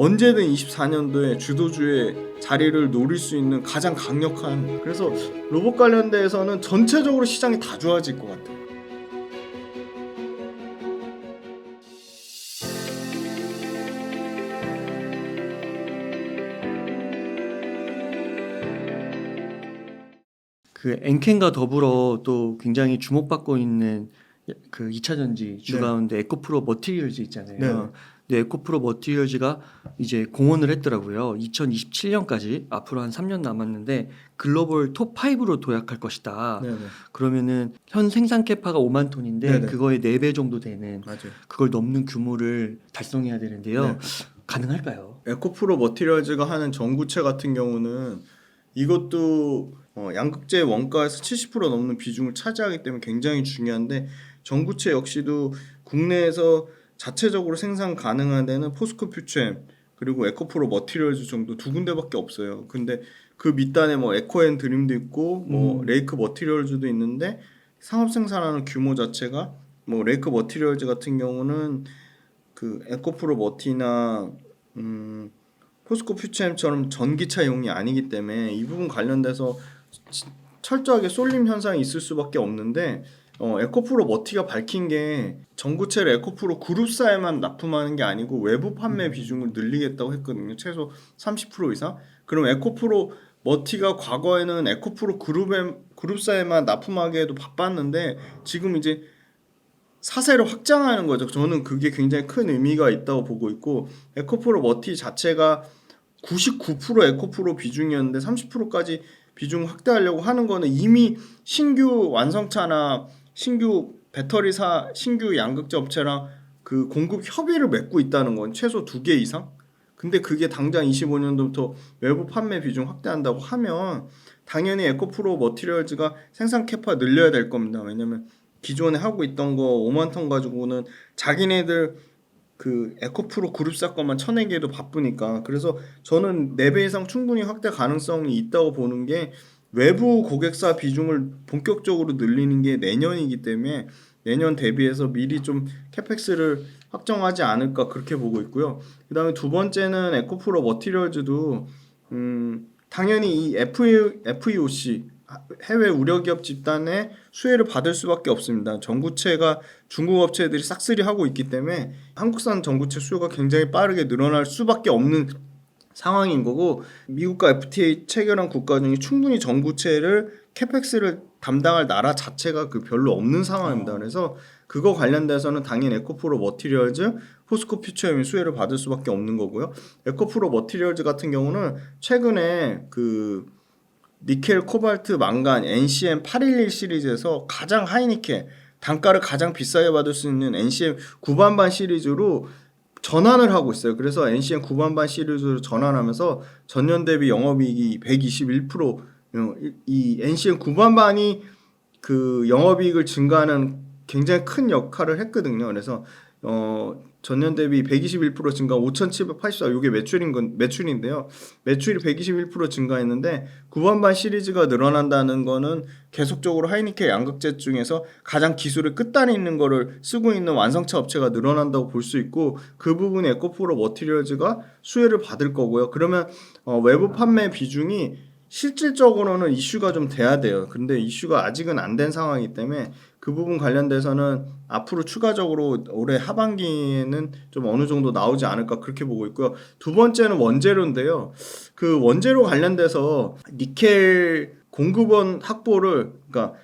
언제든 24년도에 주도주의 자리를 노릴 수 있는 가장 강력한, 그래서 로봇 관련돼서는 전체적으로 시장이 다 좋아질 것 같아요. 그 엔캔과 더불어 또 굉장히 주목받고 있는 그 2차 전지 주 네. 가운데 에코프로 머티리얼즈 있잖아요. 네. 근데 에코프로 머티리얼즈가 이제 공언을 했더라고요. 2027년까지 앞으로 한 3년 남았는데 글로벌 톱 5로 도약할 것이다. 네네. 그러면은 현 생산 캐파가 5만 톤인데 네네. 그거의 4배 정도 되는 맞아요. 그걸 넘는 규모를 달성해야 되는데요. 네. 가능할까요? 에코프로 머티리얼즈가 하는 전구체 같은 경우는 이것도 양극재 원가에서 70% 넘는 비중을 차지하기 때문에 굉장히 중요한데, 전구체 역시도 국내에서 자체적으로 생산 가능한 데는 포스코 퓨처엠 그리고 에코프로 머티리얼즈 정도 두 군데밖에 없어요. 근데 그 밑단에 뭐 에코앤드림도 있고 뭐 레이크 머티리얼즈도 있는데, 상업 생산하는 규모 자체가 뭐 레이크 머티리얼즈 같은 경우는 그 에코프로 머티나 포스코 퓨처엠처럼 전기차용이 아니기 때문에 이 부분 관련돼서 철저하게 쏠림 현상이 있을 수밖에 없는데, 에코프로 머티가 밝힌 게 전구체를 에코프로 그룹사에만 납품하는 게 아니고 외부 판매 비중을 늘리겠다고 했거든요. 최소 30% 이상. 그럼 에코프로 머티가 과거에는 에코프로 그룹사에만 납품하게 해도 바빴는데 지금 이제 사세를 확장하는 거죠. 저는 그게 굉장히 큰 의미가 있다고 보고 있고, 에코프로 머티 자체가 99% 에코프로 비중이었는데 30%까지 비중 확대하려고 하는 거는 이미 신규 완성차나 신규 배터리사, 신규 양극재 업체랑 그 공급 협의를 맺고 있다는 건 최소 2개 이상? 근데 그게 당장 25년도부터 외부 판매 비중 확대한다고 하면 당연히 에코프로 머티리얼즈가 생산 캐파 늘려야 될 겁니다. 왜냐면 기존에 하고 있던 거 5만 톤 가지고는 자기네들 그 에코프로 그룹사 것만 쳐내기에도 바쁘니까. 그래서 저는 4배 이상 충분히 확대 가능성이 있다고 보는 게, 외부 고객사 비중을 본격적으로 늘리는 게 내년이기 때문에 내년 대비해서 미리 좀 캐펙스를 확정하지 않을까 그렇게 보고 있고요. 그 다음에 두 번째는 에코프로 머티리얼즈도 당연히 이 FEOC 해외 우려기업 집단의 수혜를 받을 수밖에 없습니다. 전구체가 중국 업체들이 싹쓸이 하고 있기 때문에 한국산 전구체 수요가 굉장히 빠르게 늘어날 수밖에 없는 상황인 거고, 미국과 FTA 체결한 국가 중에 충분히 전구체를 캐펙스를 담당할 나라 자체가 그 별로 없는 상황입니다. 그래서 그거 관련돼서는 당연히 에코프로 머티리얼즈, 포스코 퓨처엠이 수혜를 받을 수밖에 없는 거고요. 에코프로 머티리얼즈 같은 경우는 최근에 그 니켈, 코발트, 망간, NCM 811 시리즈에서 가장 하이니켈, 단가를 가장 비싸게 받을 수 있는 NCM 9반반 시리즈로 전환을 하고 있어요. 그래서 NCM 9반반 시리즈로 전환하면서 전년 대비 영업이익이 121%, 이 NCM 9반반이 그 영업이익을 증가하는 굉장히 큰 역할을 했거든요. 그래서 전년 대비 121% 증가 5,784, 이게 매출인데요. 매출이 121% 증가했는데 9반반 시리즈가 늘어난다는 거는 계속적으로 하이니켈 양극재 중에서 가장 기술의 끝단에 있는 거를 쓰고 있는 완성차 업체가 늘어난다고 볼 수 있고, 그 부분에 에코프로 머티리얼즈가 수혜를 받을 거고요. 그러면 외부 판매 비중이 실질적으로는 이슈가 좀 돼야 돼요. 근데 이슈가 아직은 안 된 상황이기 때문에 그 부분 관련돼서는 앞으로 추가적으로 올해 하반기에는 좀 어느 정도 나오지 않을까 그렇게 보고 있고요. 두 번째는 원재료인데요. 그 원재료 관련돼서 니켈 공급원 확보를, 그러니까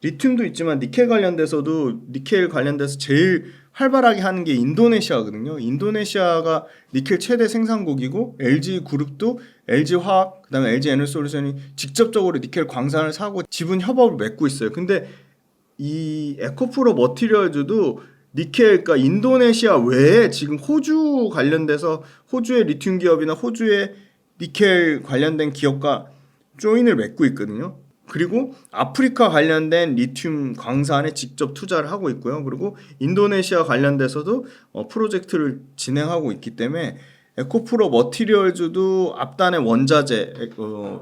리튬도 있지만 니켈 관련돼서도 니켈 관련돼서 제일 활발하게 하는 게 인도네시아거든요. 인도네시아가 니켈 최대 생산국이고 LG 그룹도 LG 화학, 그다음에 LG 에너솔루션이 직접적으로 니켈 광산을 사고 지분 협업을 맺고 있어요. 근데 이 에코프로 머티리얼즈도 니켈, 그러니까 인도네시아 외에 지금 호주 관련돼서 호주의 리튬 기업이나 호주의 니켈 관련된 기업과 조인을 맺고 있거든요. 그리고 아프리카 관련된 리튬 광산에 직접 투자를 하고 있고요. 그리고 인도네시아 관련돼서도 프로젝트를 진행하고 있기 때문에 에코프로 머티리얼즈도 앞단의 원자재,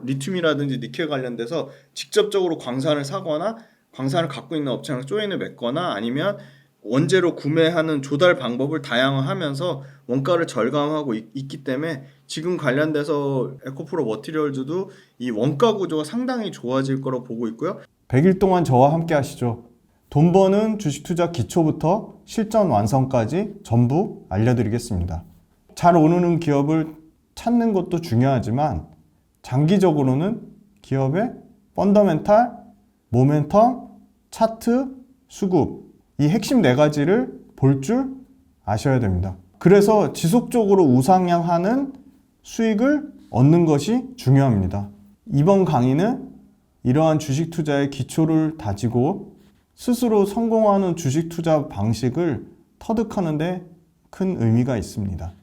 리튬이라든지 니켈 관련돼서 직접적으로 광산을 사거나 광산을 갖고 있는 업체랑 조인을 맺거나 아니면 원재료 구매하는 조달 방법을 다양화하면서 원가를 절감하고 있기 때문에 지금 관련돼서 에코프로 머티리얼즈도 이 원가 구조가 상당히 좋아질 거로 보고 있고요. 100일 동안 저와 함께 하시죠. 돈 버는 주식 투자 기초부터 실전 완성까지 전부 알려드리겠습니다. 잘 오르는 기업을 찾는 것도 중요하지만 장기적으로는 기업의 펀더멘탈, 모멘텀, 차트, 수급 이 핵심 4가지를 볼 줄 아셔야 됩니다. 그래서 지속적으로 우상향하는 수익을 얻는 것이 중요합니다. 이번 강의는 이러한 주식 투자의 기초를 다지고 스스로 성공하는 주식 투자 방식을 터득하는 데 큰 의미가 있습니다.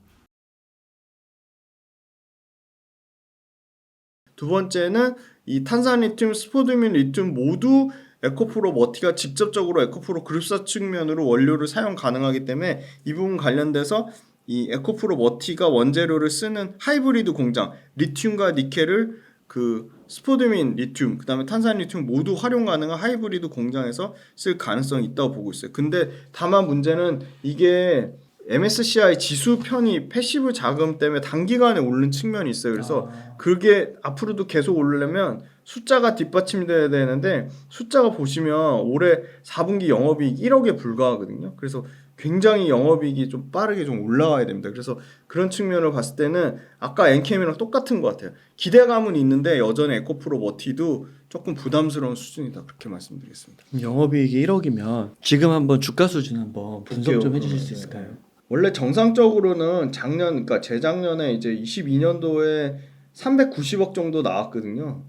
두 번째는 이 탄산리튬, 스포드민 리튬 모두 에코프로 머티가 직접적으로 에코프로 그룹사 측면으로 원료를 사용 가능하기 때문에 이 부분 관련돼서 이 에코프로 머티가 원재료를 쓰는 하이브리드 공장 리튬과 니켈을 그 스포드민 리튬 그다음에 탄산리튬 모두 활용 가능한 하이브리드 공장에서 쓸 가능성이 있다고 보고 있어요. 근데 다만 문제는 이게 MSCI 지수 편이 패시브 자금 때문에 단기간에 오르는 측면이 있어요. 그래서 그게 앞으로도 계속 오르려면 숫자가 뒷받침돼야 되는데 숫자가 보시면 올해 4분기 영업이익 1억에 불과하거든요. 그래서 굉장히 영업이익이 좀 빠르게 좀 올라와야 됩니다. 그래서 그런 측면을 봤을 때는 아까 엔캠이랑 똑같은 것 같아요. 기대감은 있는데 여전히 에코프로 머티도 조금 부담스러운 수준이다. 그렇게 말씀드리겠습니다. 영업이익이 1억이면 지금 한번 주가 수준 한번 분석 좀 해주실 수 있을까요? 원래 정상적으로는 그러니까 재작년에 이제 22년도에 390억 정도 나왔거든요.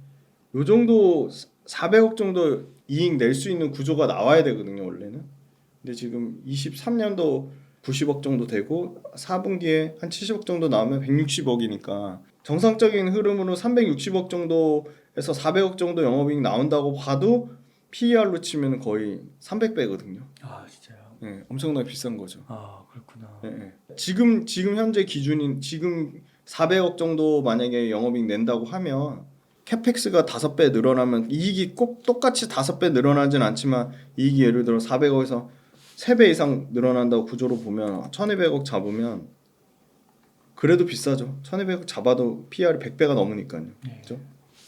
요 정도 400억 정도 이익 낼 수 있는 구조가 나와야 되거든요, 원래는. 근데 지금 23년도 90억 정도 되고 4분기에 한 70억 정도 나오면 160억이니까 정상적인 흐름으로 360억 정도에서 400억 정도 영업이익 나온다고 봐도 PER로 치면 거의 300배거든요. 아 진짜요? 네, 엄청나게 비싼 거죠. 아 그렇구나. 네. 지금 현재 기준인 지금 400억 정도 만약에 영업이익 낸다고 하면 캐펙스가 5배 늘어나면 이익이 꼭 똑같이 5배 늘어나진 않지만 이익이 예를 들어 400억에서 3배 이상 늘어난다고 구조로 보면 1200억 잡으면 그래도 비싸죠. 1200억 잡아도 PR이 100배가 넘으니까요. 네. 그렇죠?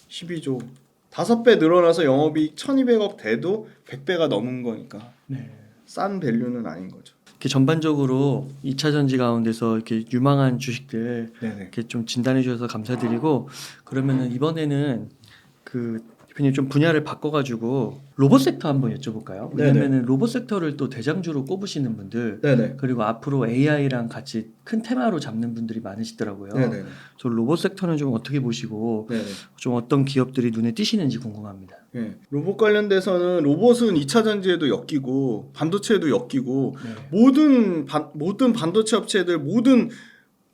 12조 5배 늘어나서 영업이익 1200억 돼도 100배가 넘은 거니까 네. 싼 밸류는 아닌 거죠. 이렇게 전반적으로 2차 전지 가운데서 이렇게 유망한 주식들 네네. 이렇게 좀 진단해 주셔서 감사드리고 그러면은 이번에는 그 대표님 좀 분야를 바꿔가지고 로봇 섹터 한번 여쭤볼까요? 왜냐면은 로봇 섹터를 또 대장주로 꼽으시는 분들 네네. 그리고 앞으로 AI랑 같이 큰 테마로 잡는 분들이 많으시더라고요. 네네. 저 로봇 섹터는 좀 어떻게 보시고 네네. 좀 어떤 기업들이 눈에 띄시는지 궁금합니다. 네. 로봇 관련돼서는 로봇은 2차 전지에도 엮이고 반도체에도 엮이고 네. 모든 반도체 업체들 모든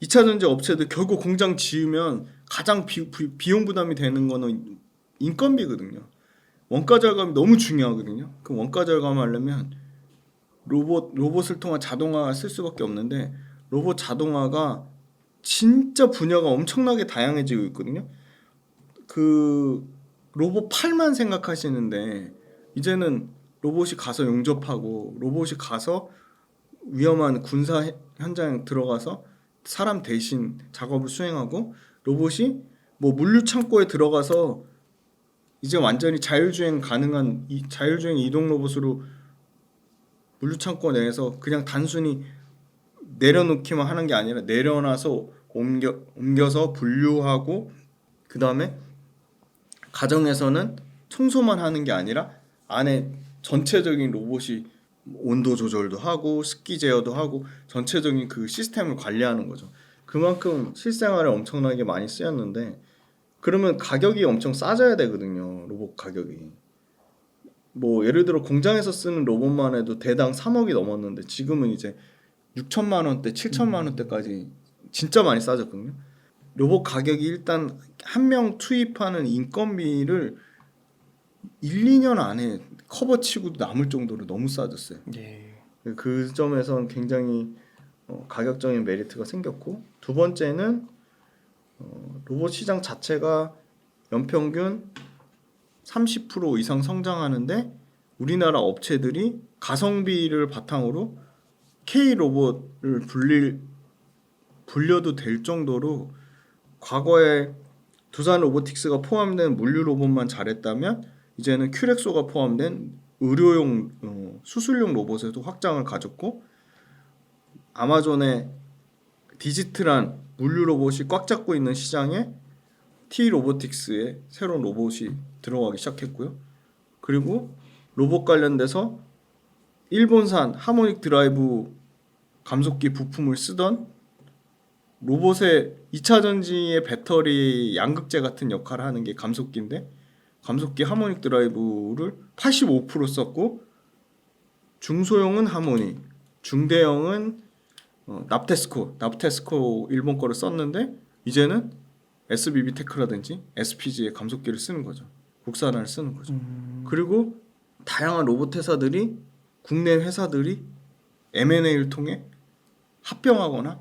2차 전지 업체들 결국 공장 지으면 가장 비용 부담이 되는 거는 인건비거든요. 원가 절감이 너무 중요하거든요. 그 원가 절감하려면 로봇을 통한 자동화 쓸 수밖에 없는데 로봇 자동화가 진짜 분야가 엄청나게 다양해지고 있거든요. 그 로봇 팔만 생각하시는데 이제는 로봇이 가서 용접하고 로봇이 가서 위험한 군사 현장 들어가서 사람 대신 작업을 수행하고 로봇이 뭐 물류 창고에 들어가서 이제 완전히 자율주행 가능한 자율주행 이동 로봇으로 물류 창고 내에서 그냥 단순히 내려놓기만 하는 게 아니라 내려놔서 옮겨서 분류하고 그 다음에 가정에서는 청소만 하는 게 아니라 안에 전체적인 로봇이 온도 조절도 하고 습기 제어도 하고 전체적인 그 시스템을 관리하는 거죠. 그만큼 실생활에 엄청나게 많이 쓰였는데 그러면 가격이 엄청 싸져야 되거든요. 로봇 가격이. 뭐 예를 들어 공장에서 쓰는 로봇만 해도 대당 3억이 넘었는데 지금은 이제 6천만 원대, 7천만 원대까지 진짜 많이 싸졌거든요. 로봇 가격이 일단 한 명 투입하는 인건비를 1, 2년 안에 커버치고 남을 정도로 너무 싸졌어요. 네. 그 점에서는 굉장히 가격적인 메리트가 생겼고 두 번째는 로봇 시장 자체가 연평균 30% 이상 성장하는데 우리나라 업체들이 가성비를 바탕으로 K 로봇을 불려도 될 정도로 과거에 두산 로보틱스가 포함된 물류 로봇만 잘했다면 이제는 큐렉소가 포함된 의료용 수술용 로봇에도 확장을 가졌고 아마존의 디지털한 물류 로봇이 꽉 잡고 있는 시장에 T 로보틱스의 새로운 로봇이 들어가기 시작했고요. 그리고 로봇 관련돼서 일본산 하모닉 드라이브 감속기 부품을 쓰던 로봇의 2차 전지의 배터리 양극재 같은 역할을 하는 게 감속기인데 감속기 하모닉 드라이브를 85% 썼고 중소형은 하모닉, 중대형은 납테스코 일본 거를 썼는데 이제는 SBB테크라든지 SPG의 감속기를 쓰는 거죠. 국산화를 쓰는 거죠. 그리고 다양한 로봇 회사들이 국내 회사들이 M&A를 통해 합병하거나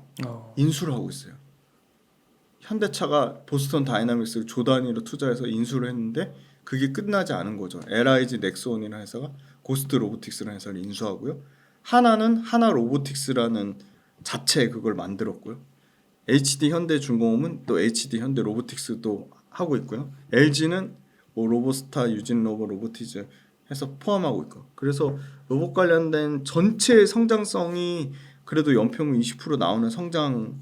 인수를 하고 있어요. 현대차가 보스턴 다이나믹스를 조 단위로 투자해서 인수를 했는데 그게 끝나지 않은 거죠. LIG 넥스원이라는 회사가 고스트 로보틱스라는 회사를 인수하고요. 하나는 하나 로보틱스라는 자체 그걸 만들었고요. HD 현대중공업은 또 HD 현대 로보틱스도 하고 있고요. LG는 뭐 로보스타, 유진로버, 로보티즈 해서 포함하고 있고. 그래서 로봇 관련된 전체 성장성이 그래도 연평균 20% 나오는 성장이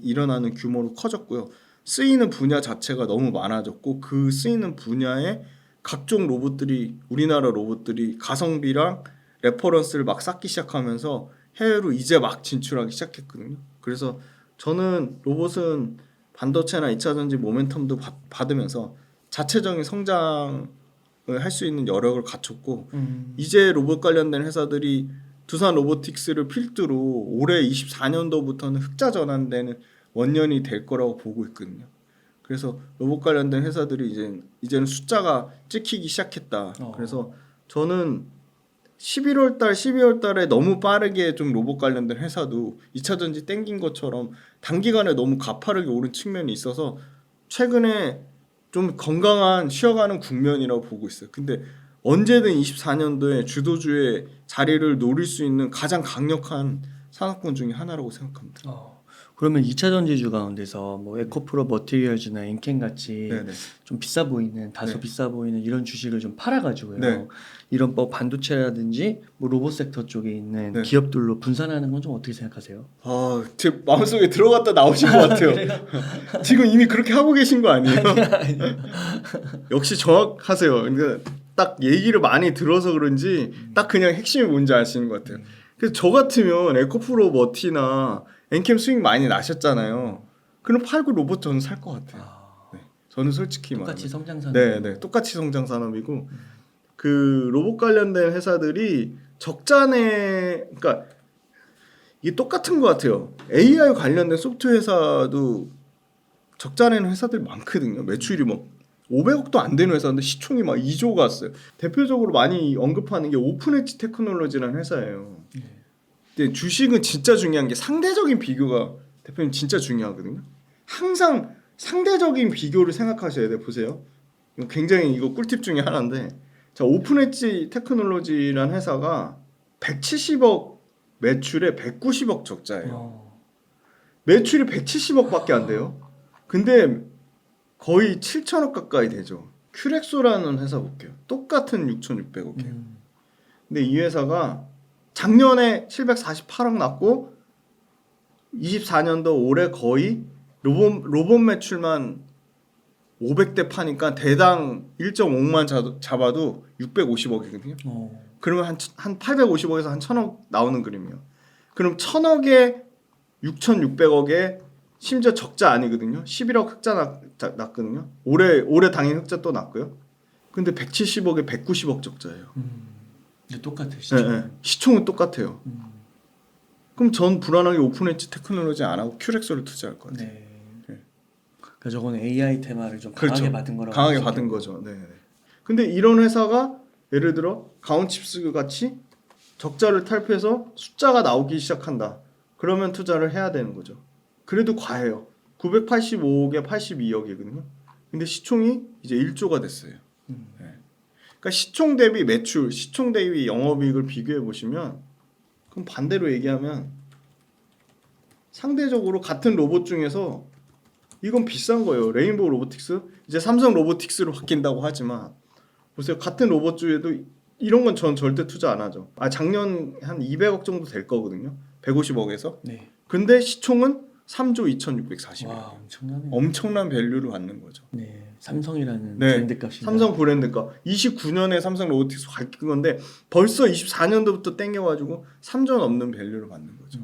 일어나는 규모로 커졌고요. 쓰이는 분야 자체가 너무 많아졌고 그 쓰이는 분야에 각종 로봇들이 우리나라 로봇들이 가성비랑 레퍼런스를 막 쌓기 시작하면서 해외로 이제 막 진출하기 시작했거든요. 그래서 저는 로봇은 반도체나 2차 전지 모멘텀도 받으면서 자체적인 성장을 할 수 있는 여력을 갖췄고 이제 로봇 관련된 회사들이 두산 로보틱스를 필두로 올해 24년도부터는 흑자 전환되는 원년이 될 거라고 보고 있거든요. 그래서 로봇 관련된 회사들이 이제는 숫자가 찍히기 시작했다. 그래서 저는 11월 달, 12월 달에 너무 빠르게 좀 로봇 관련된 회사도 2차 전지 땡긴 것처럼 단기간에 너무 가파르게 오른 측면이 있어서 최근에 좀 건강한 쉬어가는 국면이라고 보고 있어요. 근데 언제든 24년도에 주도주의 자리를 노릴 수 있는 가장 강력한 산업군 중에 하나라고 생각합니다. 그러면 2차 전지주 가운데서 뭐 에코프로 머티리얼즈나 엔켄 같이 네네. 좀 비싸 보이는 다소 네. 비싸 보이는 이런 주식을 좀 팔아가지고요. 네. 이런 뭐 반도체라든지 뭐 로봇 섹터 쪽에 있는 네. 기업들로 분산하는 건 좀 어떻게 생각하세요? 제 마음속에 들어갔다 나오신 것 같아요. 지금 이미 그렇게 하고 계신 거 아니에요? 역시 정확하세요. 그러니까 딱 얘기를 많이 들어서 그런지 딱 그냥 핵심이 뭔지 아시는 것 같아요. 그래서 저 같으면 에코프로 머티나 엔캠 수익 많이 나셨잖아요. 그럼 팔고 로봇 저는 살 것 같아요. 네. 저는 솔직히 똑같이 성장산. 네, 똑같이 성장 산업이고 그 로봇 관련된 회사들이 적자내, 그러니까 이게 똑같은 것 같아요. AI 관련된 소프트웨어 회사도 적자내는 회사들 많거든요. 매출이 뭐 500억도 안 되는 회사인데 시총이 막 2조 갔어요. 대표적으로 많이 언급하는 게 오픈엣지 테크놀로지라는 회사예요. 근데 주식은 진짜 중요한 게 상대적인 비교가 대표님 진짜 중요하거든요. 항상 상대적인 비교를 생각하셔야 돼요. 보세요. 이거 굉장히 이거 꿀팁 중에 하나인데 자, 오픈엣지 테크놀로지라는 회사가 170억 매출에 190억 적자예요. 매출이 170억밖에 안 돼요. 근데 거의 7천억 가까이 되죠. 큐렉소라는 회사 볼게요. 똑같은 6,600억이에요. 근데 이 회사가 작년에 748억 났고 24년도 올해 거의 로봇 매출만 500대 파니까 대당 1.5만 잡아도 650억이거든요. 그러면 한 850억에서 한 1,000억 나오는 그림이에요. 그럼 1,000억에 6,600억에 심지어 적자 아니거든요. 11억 흑자 났거든요. 올해 당연히 흑자 또 났고요. 근데 170억에 190억 적자예요. 근데 똑같아요. 시총. 네. 시총은 똑같아요. 그럼 전 불안하게 오픈엣지 테크놀로지 안 하고 큐렉소를 투자할 것 같아요. 네. 네. 그러니까 저거는 AI 테마를 좀 그렇죠. 강하게 받은 거라고. 강하게 보시면 받은 거죠. 네. 근데 이런 회사가 예를 들어 가온칩스 같이 적자를 탈피해서 숫자가 나오기 시작한다. 그러면 투자를 해야 되는 거죠. 그래도 과해요. 985억에 82억이거든요. 근데 시총이 이제 1조가 됐어요. 네. 그러니까 시총 대비 매출, 시총 대비 영업이익을 비교해 보시면 그럼 반대로 얘기하면 상대적으로 같은 로봇 중에서 이건 비싼 거예요. 레인보우 로보틱스 이제 삼성 로보틱스로 바뀐다고 하지만 보세요. 같은 로봇 중에도 이런 건 전 절대 투자 안 하죠. 작년 한 200억 정도 될 거거든요. 150억에서. 네. 근데 시총은 3조 2,640억. 와, 엄청나네요. 엄청난 밸류를 받는 거죠. 네. 삼성이라는 네. 브랜드 값이 삼성 브랜드가 29년에 삼성 로보틱스 바뀐 건데 벌써 24년도부터 땡겨가지고 3조 넘는 밸류를 받는 거죠.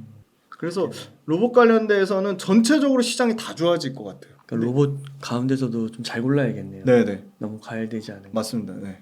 그래서 로봇 관련돼서는 전체적으로 시장이 다 좋아질 것 같아요. 그러니까 로봇 가운데서도 좀 잘 골라야겠네요. 네네 너무 과열되지 않은. 맞습니다. 네.